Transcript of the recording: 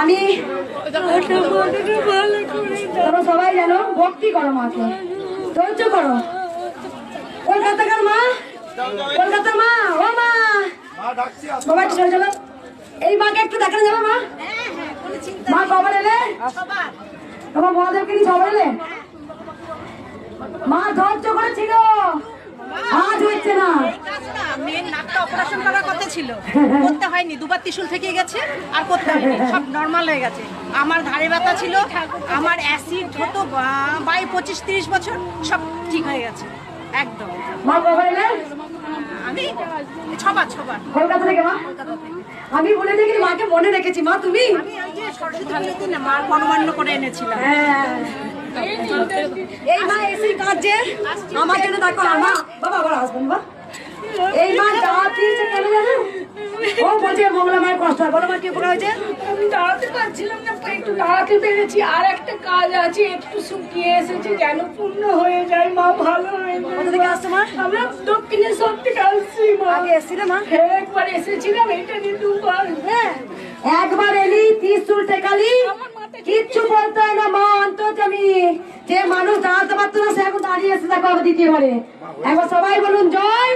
আমি সবাই জানো ভক্তি করো মাকে, ধৈর্য করো। কলকাতাকার মা, কলকাতার মা, ও মা বাবা একটু চলো, এই মাকে একটু দেখানো যাবে মা? মা কবার এলে? তোমার মহাদেবকে নিয়ে সবার এলে? মা ধৈর্য করেছিল, আজ হচ্ছে না। মেয়ের নাকটা অপারেশন করার কথা ছিল, করতে হয়নি, দুবার ত্রিশূল থেকে গেছে আর করতে হয়নি, সব নর্মাল হয়ে গেছে। আমার ঘাড়ে ব্যথা ছিল, আমার অ্যাসিড হতো 25-30 বছর, সব ঠিক হয়ে গেছে একদম। মা কবার এলে? আমি ছবার কলকাতা থেকে। মা আমি বলে দেখি মাকে মনে রেখেছি। মা তুমি? আমি ওই যে সরস্বতী পুজোর দিন মার মনোমান্য করে এনেছিলাম। এই মা এসে কাজে আমার জন্য দেখো না মা, বাবা আবার আসবেন। বা এই মা দাঁড়িয়েছে কেন জানো? ও বলছে মোগলা মায়ের কষ্ট হয়। বলো মা কি উপকার হয়েছে? আমি দাঁড়াতে পারছিলাম না, একটু দাঁড়াতে পেরেছি। আর একটা কাজ আছে, একটু শুকিয়ে এসেছে, যেন পূর্ণ হয়ে যায় মা, ভালো হয়ে যায়। কোথা থেকে আসছো মা? আমরা দক্ষিণেশ্বর থেকে আসছি মা। আগে এসেছিলে মা? হ্যাঁ, একবার এসেছিলাম, এটা নিয়ে দুবার। হ্যাঁ, একবার এলি ত্রিশূল টেকালি, কিচ্ছু বলতে হয় না মা। অন্তর্যামী, যে মানুষ দাঁড়াতে পারতো না সে এখন দাঁড়িয়ে এসে দেখো দ্বিতীয়বারে। একবার সবাই বলুন জয়।